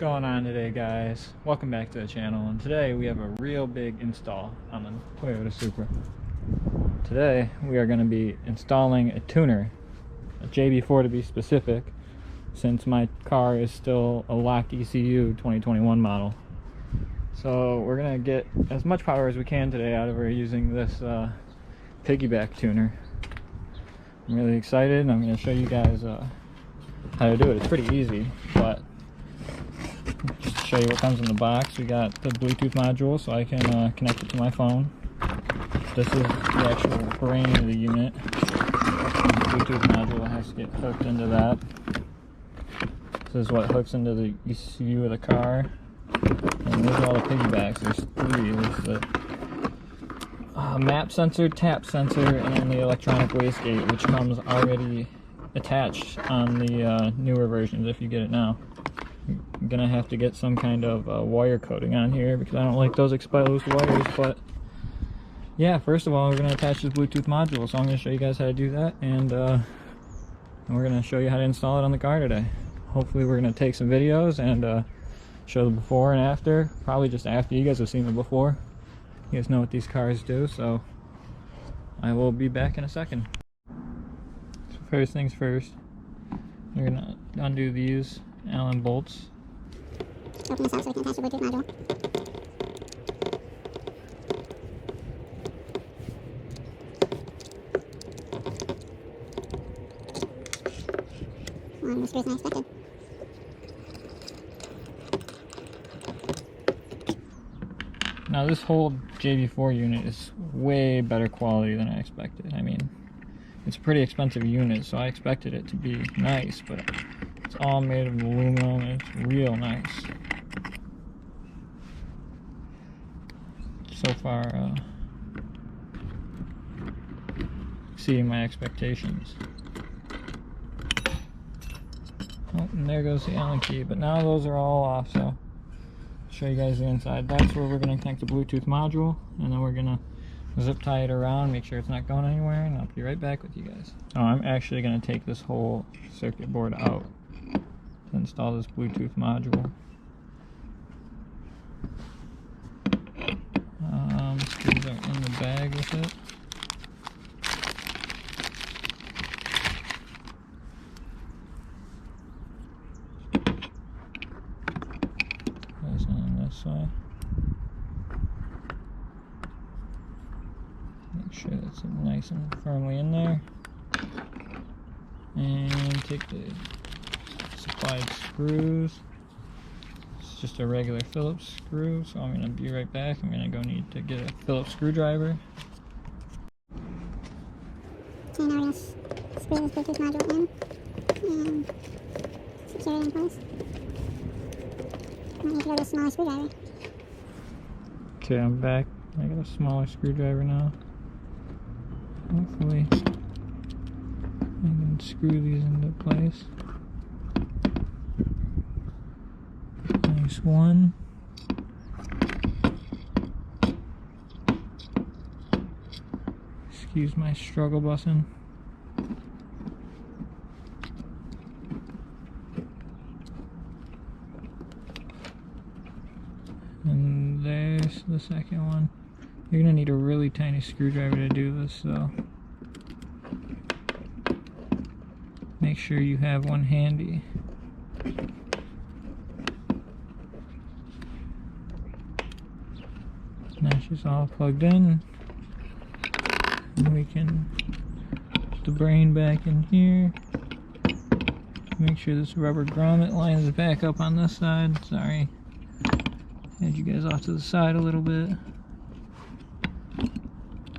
going on today, guys? Welcome back to the channel, and today we have a real big install on the Toyota Supra. Today we are going to be installing a tuner, a JB4 to be specific, since my car is still a locked ECU 2021 model. So we're going to get as much power as we can today out of her using this Piggy Back tuner. I'm really excited, and I'm going to show you guys how to do it. It's pretty easy, but just to show you what comes in the box, we got the Bluetooth module so I can connect it to my phone. This is the actual brain of the unit. The Bluetooth module has to get hooked into that. This is what hooks into the ECU of the car. And those are all the piggybacks. There's three. There's the map sensor, tap sensor, and the electronic wastegate, which comes already attached on the newer versions if you get it now. I'm gonna have to get some kind of wire coating on here because I don't like those exposed wires. But yeah, first of all, we're gonna attach this Bluetooth module, so I'm gonna show you guys how to do that, and we're gonna show you how to install it on the car today. Hopefully we're gonna take some videos and show the before and after, probably just after you guys have seen the before. You guys know what these cars do, so I will be back in a second. So first things first, we're gonna undo these Allen bolts. Open this up so we can attach the Bluetooth module. The screws than I expected. Now this whole JB4 unit is way better quality than I expected. I mean, it's a pretty expensive unit, so I expected it to be nice, but it's all made of aluminum and it's real nice. So far, exceeding my expectations. Oh, and there goes the Allen key, but now those are all off, so I'll show you guys the inside. That's where we're going to connect the Bluetooth module, and then we're going to zip tie it around, make sure it's not going anywhere, and I'll be right back with you guys. Oh, I'm actually going to take this whole circuit board out to install this Bluetooth module. Screws are in the bag with it. There's one on this side. Make sure that's nice and firmly in there. And take the supplied screws. It's just a regular Phillips screw, so I'm going to be right back. I'm going to go need to get a Phillips screwdriver. Okay, now we're going to screw this Bluetooth module in and secure it in place. I might need to go to a smaller screwdriver. Okay, I'm back. I got a smaller screwdriver now. Hopefully I can screw these into place. Nice one. Excuse my struggle busing. And there's the second one. You're gonna need a really tiny screwdriver to do this, so make sure you have one handy. That's just all plugged in. And we can put the brain back in here. Make sure this rubber grommet lines back up on this side. Sorry, had you guys off to the side a little bit.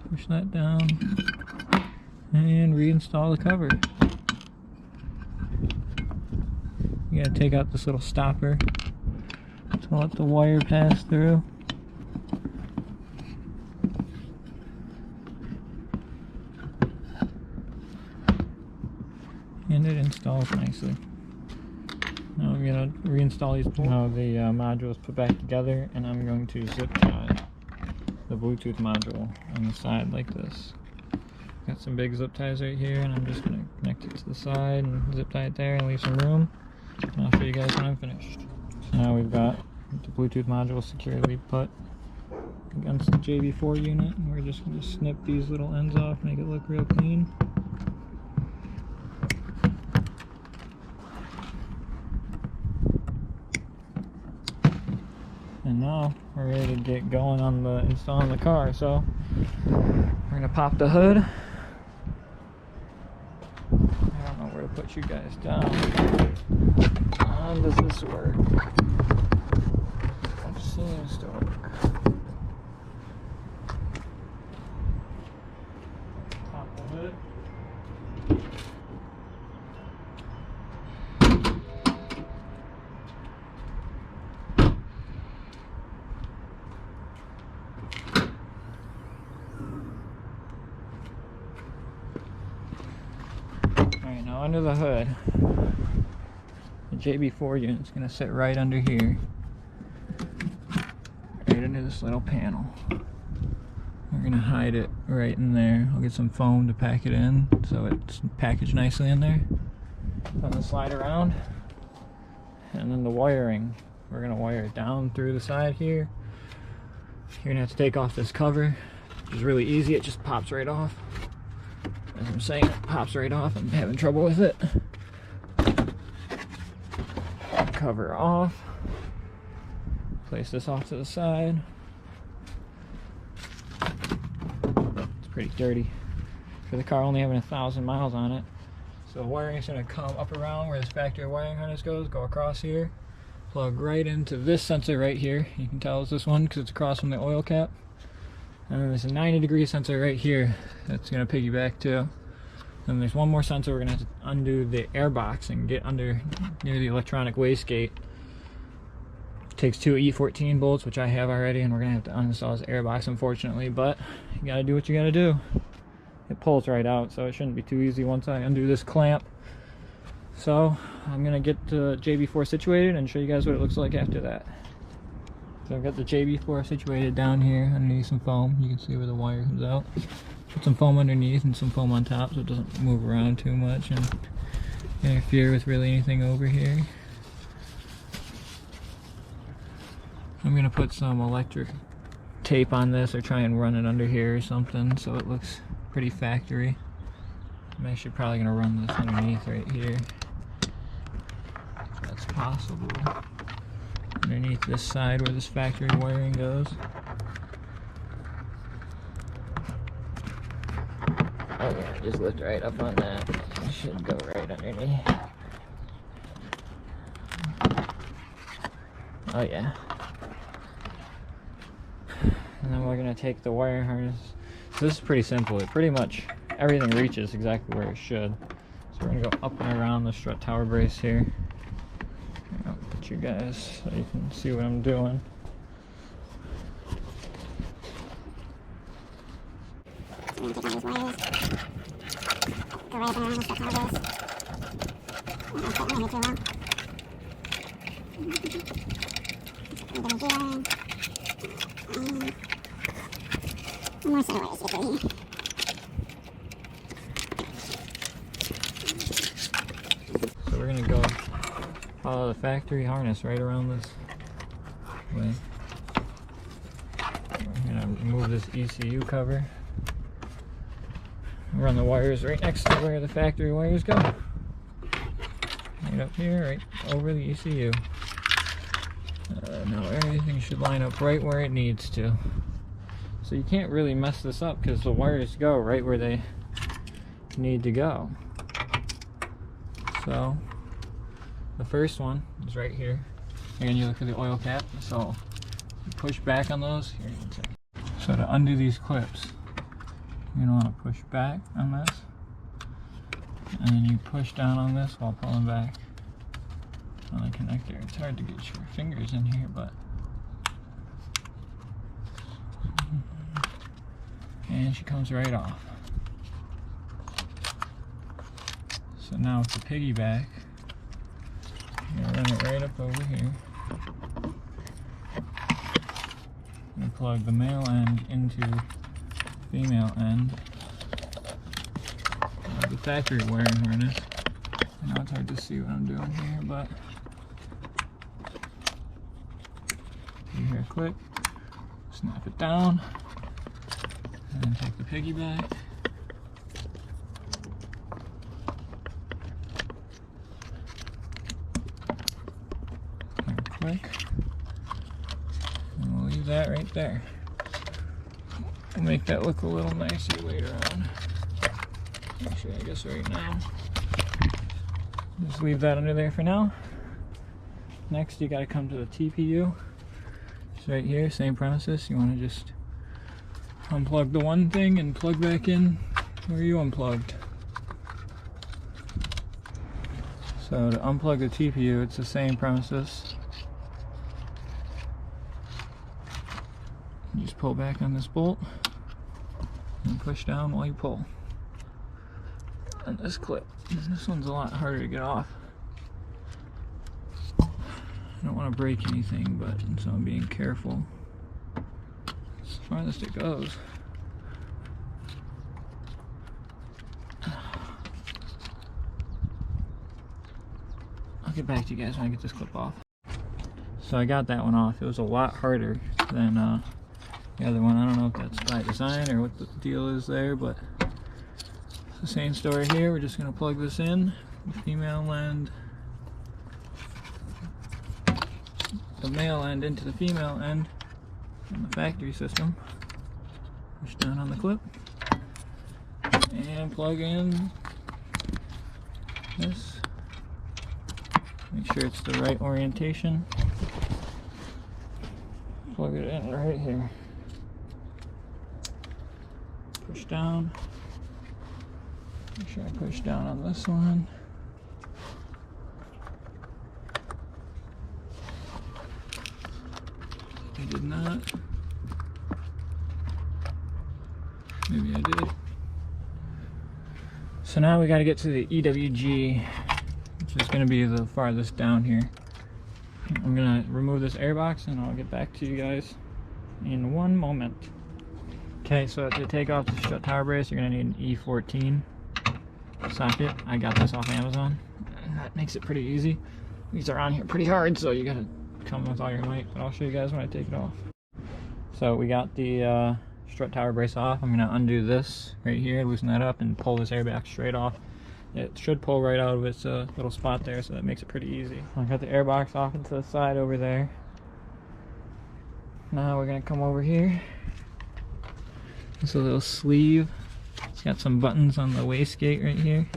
Push that down and reinstall the cover. You gotta take out this little stopper to let the wire pass through. And it installs nicely. Now I'm gonna reinstall these. Now the module is put back together, and I'm going to zip tie the Bluetooth module on the side like this. Got some big zip ties right here, and I'm just going to connect it to the side and zip tie it there and leave some room. And I'll show you guys when I'm finished. Now we've got the Bluetooth module securely put against the JB4 unit. We're just going to snip these little ends off, make it look real clean. And now we're ready to get going on the installing the car. So we're going to pop the hood. I don't know where to put you guys down. How does this work? It seems to work. Pop the hood. Alright, now under the hood, the JB4 unit's going to sit right under here. Right under this little panel. We're going to hide it right in there. I'll get some foam to pack it in so it's packaged nicely in there. I'm going to slide around. And then the wiring, we're going to wire it down through the side here. You're going to have to take off this cover, which is really easy. It just pops right off. As I'm saying, it pops right off. I'm having trouble with it. Cover off. Place this off to the side. It's pretty dirty for the car only having 1,000 miles on it. So the wiring is going to come up around where this factory wiring harness goes, go across here, plug right into this sensor right here. You can tell it's this one because it's across from the oil cap. And then there's a 90-degree sensor right here that's going to piggy back too. And there's one more sensor. We're going to have to undo the air box and get under near the electronic wastegate. It takes 2 E14 bolts, which I have already, and we're going to have to uninstall this air box, unfortunately. But you got to do what you got to do. It pulls right out, so it shouldn't be too easy once I undo this clamp. So I'm going to get the JB4 situated and show you guys what it looks like after that. So I've got the JB4 situated down here underneath some foam. You can see where the wire comes out. Put some foam underneath and some foam on top so it doesn't move around too much and interfere with really anything over here. I'm going to put some electric tape on this or try and run it under here or something so it looks pretty factory. I'm actually probably going to run this underneath right here. If that's possible. Underneath this side where this factory wiring goes. Oh yeah, just lift right up on that. It should go right underneath. Oh yeah. And then we're going to take the wire harness. So this is pretty simple. It pretty much, everything reaches exactly where it should. So we're going to go up and around the strut tower brace here. I'll put you guys so you can see what I'm doing. So I'm going to take one of these wires, go right up and around the strut tower brace. I'll put one here too long. Put a gear in. More set of wires to put here. So we're going to go follow the factory harness right around this way. We're going to remove this ECU cover. Run the wires right next to where the factory wires go. Right up here, right over the ECU. Now everything should line up right where it needs to. So you can't really mess this up because the wires go right where they need to go. So the first one is right here. Again, you look for the oil cap. So you push back on those. Here, one second. So to undo these clips, you're going to want to push back on this. And then you push down on this while pulling back on the connector. It's hard to get your fingers in here, but. And she comes right off. So now with the Piggy Back, I'm going to run it right up over here. I'm going to plug the male end into female end of the factory wiring harness. I know it's hard to see what I'm doing here, but Very quick. Snap it down. And then take the Piggy Back. Very quick. And we'll leave that right there. We'll make that look a little nicer later on. Actually, I guess right now. Just leave that under there for now. Next, you gotta come to the TPU. It's right here, same premises. You wanna just unplug the one thing and plug back in where you unplugged. So to unplug the TPU, it's the same premises. You just pull back on this bolt and push down while you pull. And this clip, this one's a lot harder to get off. I don't want to break anything, but so I'm being careful. It's the farthest it goes. I'll get back to you guys when I get this clip off. So I got that one off. It was a lot harder than the other one. I don't know if that's by design or what the deal is there, but it's the same story here. We're just going to plug this in, the female end, the male end into the female end in the factory system. Push down on the clip and plug in this. Make sure it's the right orientation. Plug it in right here. Push down. Make sure I push down on this one. I did not. Maybe I did. So now we got to get to the EWG, which is going to be the farthest down here. I'm going to remove this air box and I'll get back to you guys in one moment. Okay, so to take off the strut tower brace, you're going to need an E14 socket. I got this off Amazon, and that makes it pretty easy. These are on here pretty hard, so you got to come with all your might, but I'll show you guys when I take it off. So we got the strut tower brace off. I'm going to undo this right here, loosen that up, and pull this airback straight off. It should pull right out of its little spot there, so that makes it pretty easy. I got the air box off into the side over there. Now we're going to come over here. It's a little sleeve. It's got some buttons on the wastegate right here.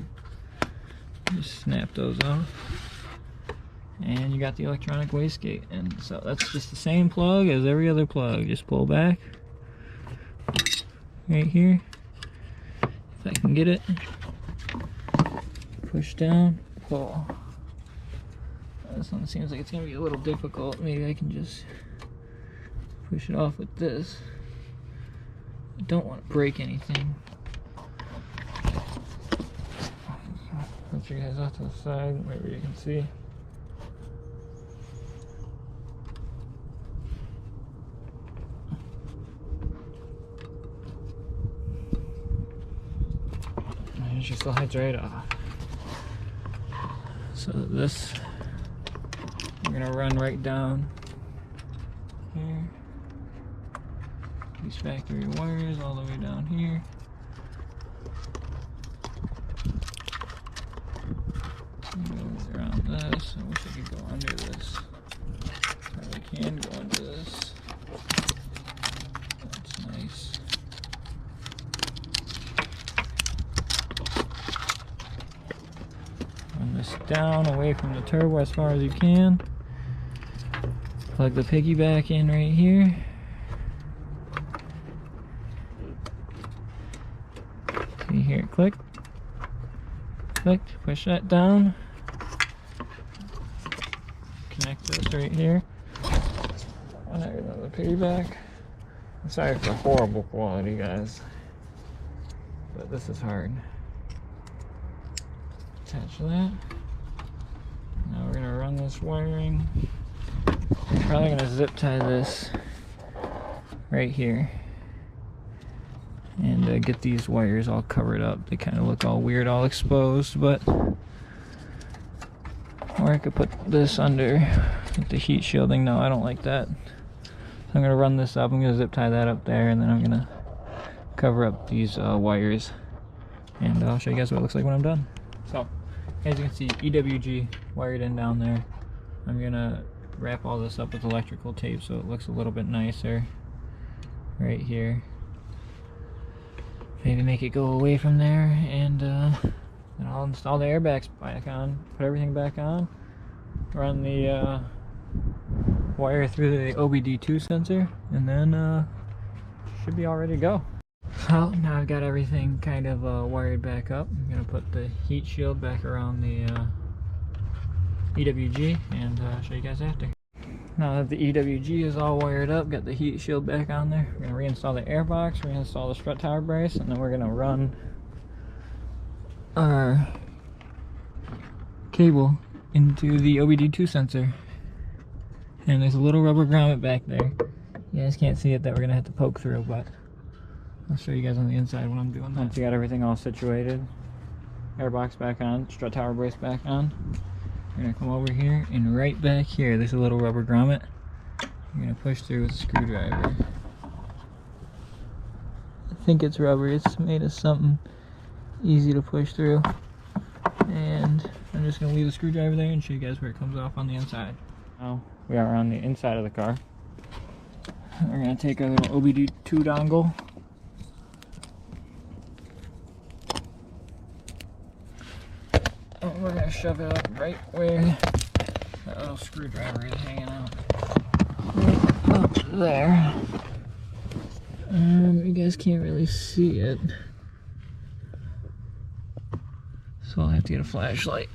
Just snap those off. And you got the electronic wastegate. And so that's just the same plug as every other plug. Just pull back. Right here. If I can get it. Push down, pull. This one seems like it's going to be a little difficult. Maybe I can just push it off with this. I don't want to break anything. Put you guys off to the side, maybe you can see. And it just slides right off. So this, we're going to run right down here. These factory wires all the way down here. Go around this. I wish I could go under this. I can go under this. That's nice. Run this down away from the turbo as far as you can. Plug the Piggy Back in right here. You hear it click, click, push that down, connect this right here, and there goes the Piggy Back. I'm sorry for horrible quality, guys, but this is hard. Attach that. Now we're gonna run this wiring. I'm probably gonna zip tie this right here. And get these wires all covered up. They kind of look all weird, all exposed, but or I could put this under with the heat shielding. No, I don't like that. I'm gonna run this up. I'm gonna zip tie that up there, and then I'm gonna cover up these wires, and I'll show you guys what it looks like when I'm done. So, as you can see, EWG wired in down there. I'm gonna wrap all this up with electrical tape so it looks a little bit nicer right here. Maybe make it go away from there, and then I'll install the airbags back on, put everything back on, run the wire through the OBD2 sensor, and then should be all ready to go. Well, now I've got everything kind of wired back up. I'm going to put the heat shield back around the EWG, and show you guys after. Now that the EWG is all wired up, got the heat shield back on there, we're going to reinstall the airbox, we're going to install the strut tower brace, and then we're going to run our cable into the OBD2 sensor. And there's a little rubber grommet back there. You guys can't see it that we're going to have to poke through, but I'll show you guys on the inside when I'm doing that. Once you got everything all situated, airbox back on, strut tower brace back on, you're going to come over here, and right back here there's a little rubber grommet. You're going to push through with a screwdriver. I think it's rubber, it's made of something easy to push through. And I'm just going to leave the screwdriver there and show you guys where it comes off on the inside. Now we are on the inside of the car. We're going to take our little OBD2 dongle. And we're going to shove it up right where that little screwdriver is hanging out. Right up there. You guys can't really see it, so I'll have to get a flashlight.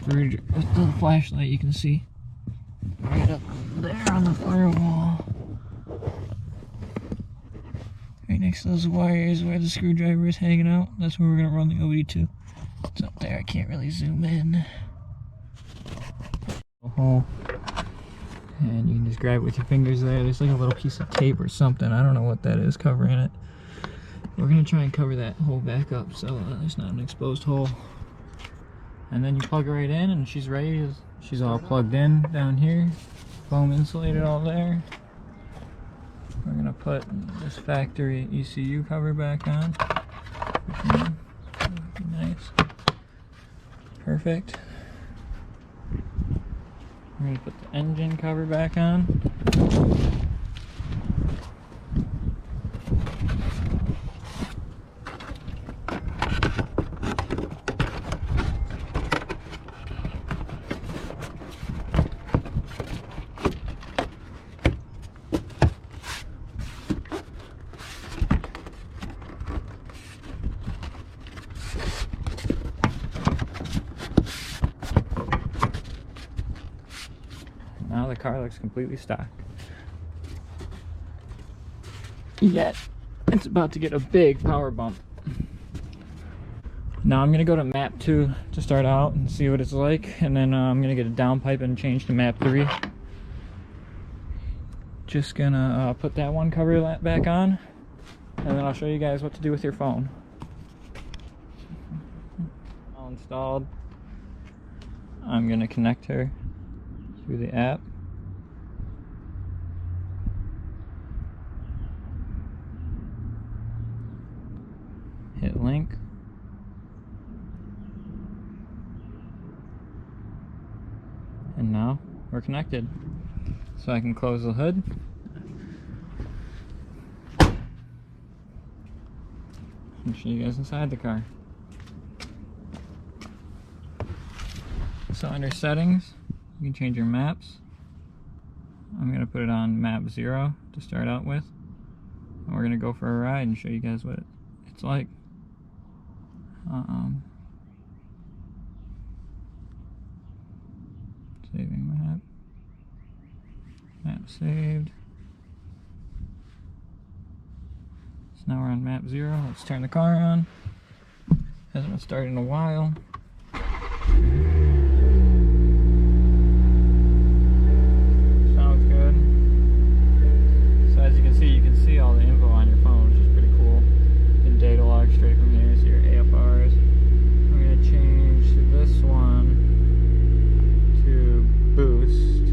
With the flashlight you can see right up there on the firewall, right next to those wires where the screwdriver is hanging out. That's where we're going to run the OBD2. It's up there, I can't really zoom in. And you can just grab it with your fingers there. There's like a little piece of tape or something, I don't know what that is covering it. We're going to try and cover that hole back up so there's not an exposed hole. And then you plug her right in and she's ready. She's all plugged in down here. Foam insulated all there. We're going to put this factory ECU cover back on. Nice. Perfect. We're going to put the engine cover back on. Now the car looks completely stock. Yet, it's about to get a big power bump. Now I'm going to go to map 2 to start out and see what it's like, and then I'm going to get a downpipe and change to map 3. Just going to put that one cover back on, and then I'll show you guys what to do with your phone. All installed. I'm going to connect her through the app. Hit link. And now we're connected. So I can close the hood. And show you guys inside the car. So under settings, you can change your maps. I'm going to put it on map 0 to start out with. And we're going to go for a ride and show you guys what it's like. Saving map. Map saved. So now we're on map 0. Let's turn the car on. Hasn't been started in a while. Sounds good. So as you can see all the info on your phone, which is pretty cool. You can data log straight from here, see your AFRs. I'm going to change this one to boost.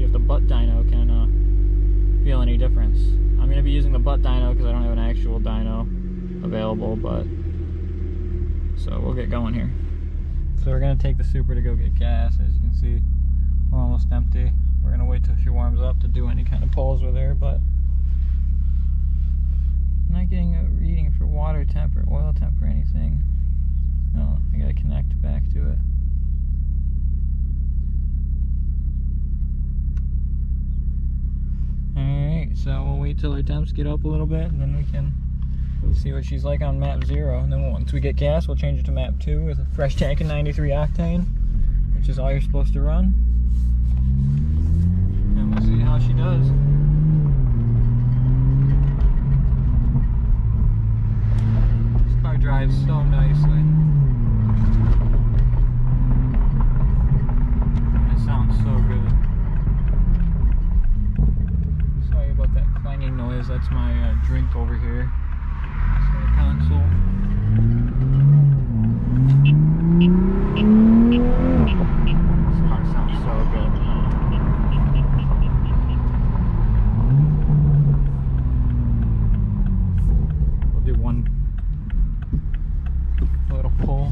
if the butt dyno can feel any difference. I'm going to be using the butt dyno because I don't have an actual dyno available, but so we'll get going here. So we're going to take the Supra to go get gas. As you can see, we're almost empty. We're going to wait till she warms up to do any kind of pulls with her, but I'm not getting a reading for water temp or oil temp or anything. No, I got to connect back to it. Alright, so we'll wait till our temps get up a little bit and then we can see what she's like on map 0. And then once we get gas, we'll change it to map 2 with a fresh tank and 93 octane, which is all you're supposed to run. And we'll see how she does. This car drives so nicely. It sounds so good. Sorry about that clanging noise, that's my drink over here. Center console. This car sounds so good. We'll do one little pull.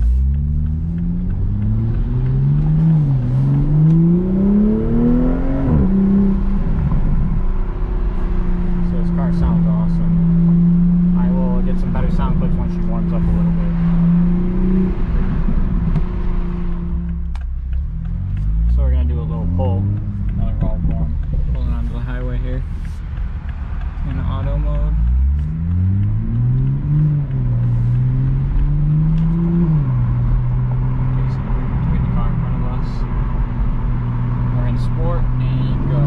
So this car sounds awesome. I will get some better sound clips once she warms up a little bit. So we're going to do a little pull, another roll form. Pulling onto the highway here in auto mode. Okay, so we're between the car in front of us. We're in sport and go.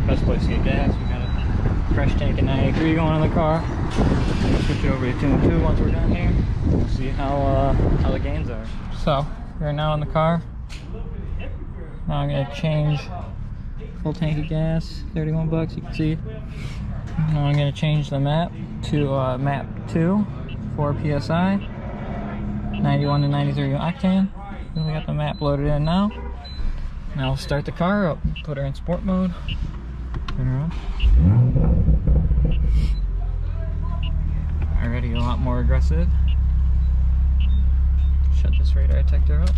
Best place to get gas. We got a fresh tank of 93 going in the car. We'll switch it over to tune 2 once we're done here. We'll see how the gains are. So we're now in the car. Now I'm gonna change full tank of gas, 31 bucks. You can see. Now I'm gonna change the map to map 2, 4 psi, 91 to 93 octane. We got the map loaded in now. Now we'll start the car up, put her in sport mode, turn her on. Already a lot more aggressive. Shut this radar detector up.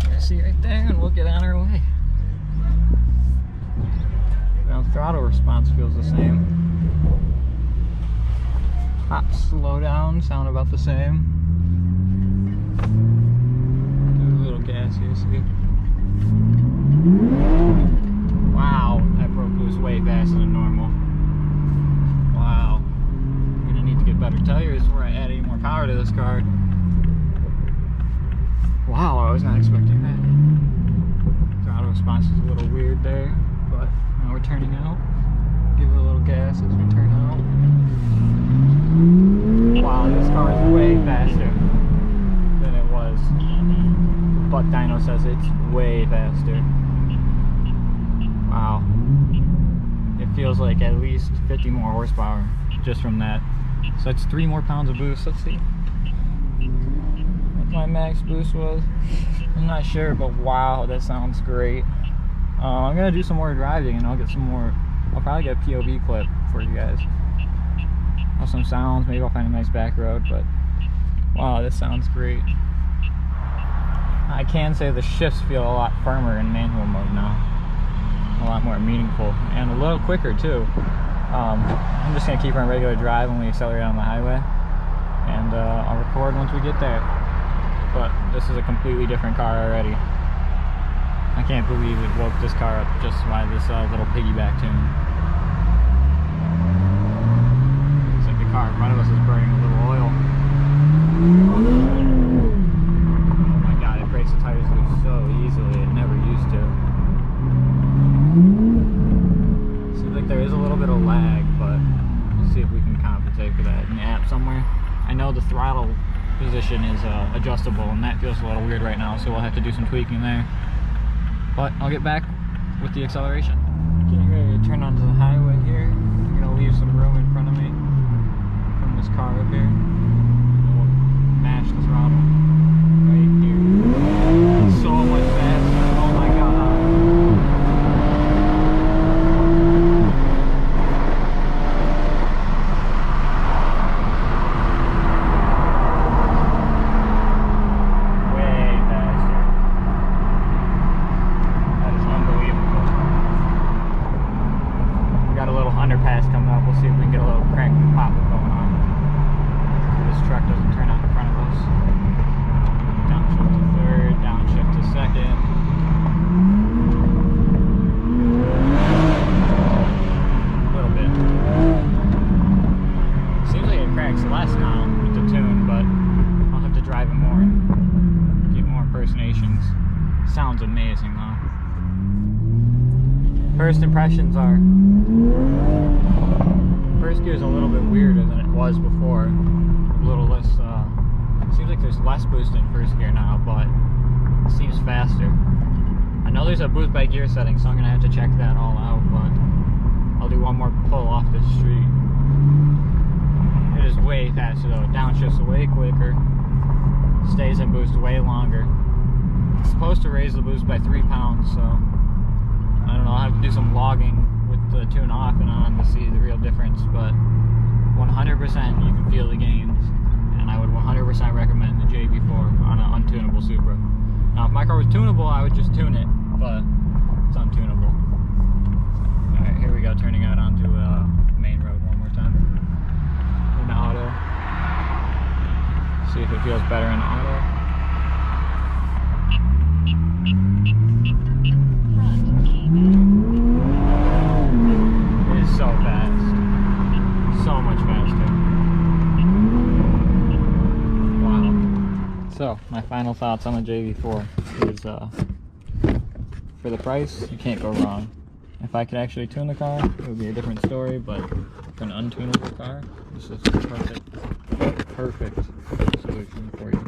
You're gonna see right there and we'll get on our way. Now the throttle response feels the same. Hop, slow down, sound about the same. Do a little gas here, see? Wow, that broke loose way faster than normal. Wow. I'm gonna need to get better tires before I add any more power to this car. Wow, I was not expecting that. Throttle response is a little weird there, but now we're turning out. Give it a little gas as we turn out. Wow, this car is way faster than it was. But dyno says it's way faster. Wow. It feels like at least 50 more horsepower just from that. So that's 3 more pounds of boost. Let's see what my max boost was. I'm not sure, but wow, that sounds great. I'm gonna do some more driving and I'll get some more. I'll probably get a POV clip for you guys. with some sounds. Maybe I'll find a nice back road, but wow, this sounds great. I can say the shifts feel a lot firmer in manual mode now. A lot more meaningful and a little quicker too. I'm just gonna keep her on regular drive when we accelerate on the highway, and I'll record once we get there. But this is a completely different car already. I can't believe it woke this car up just by this little Piggy Back tune. It's like the car in front of us is burning a little oil. Oh my god, it breaks the tires loose so easily. It never used to. Seems like there is a little bit of lag, but we'll see if we can compensate for that in the app somewhere. I know the throttle position is adjustable, and that feels a little weird right now, so we'll have to do some tweaking there. But I'll get back with the acceleration. Getting ready to turn onto the highway here. I'm gonna leave some room in front of me from this car up here. And we'll mash the throttle right here. It's so much faster. Oh my god. Underpass coming up. We'll see if we can get a little crank and pop going on. This truck doesn't turn out in front of us. Downshift to third, downshift to second. A little bit. Seems like it cracks less now with the tune, but I'll have to drive it more and get more impersonations. Sounds amazing though. First impressions are, first gear is a little bit weirder than it was before. A little less, seems like there's less boost in first gear now, but it seems faster. I know there's a boost by gear setting, so I'm gonna have to check that all out, but I'll do one more pull off this street. It is way faster though. It downshifts way quicker, stays in boost way longer. It's supposed to raise the boost by 3 pounds, so I don't know, I'll have to do some logging with the tune off and on to see the real difference, but 100% you can feel the gains, and I would 100% recommend the JB4 on an untunable Supra. Now if my car was tunable, I would just tune it, but it's untunable. Alright, here we go, turning out onto the main road one more time. In auto. See if it feels better in auto. It is so fast. So much faster. Wow. So, my final thoughts on the JB4 is, for the price, you can't go wrong. If I could actually tune the car, it would be a different story, but for an untunable car, this is the perfect solution for you.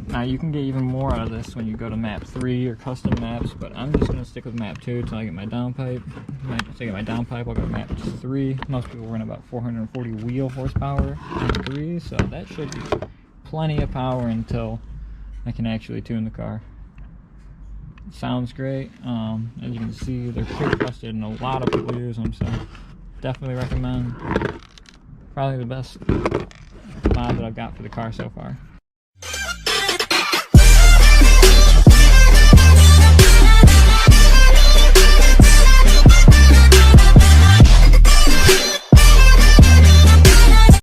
Now you can get even more out of this when you go to map 3 or custom maps, but I'm just going to stick with map 2 until I get my downpipe. Once I get my downpipe, I'll go to map 3. Most people run about 440 wheel horsepower in 3, so that should be plenty of power until I can actually tune the car. It sounds great. As you can see, they're pretty trusted and a lot of people use them, so definitely recommend. Probably the best mod that I've got for the car so far.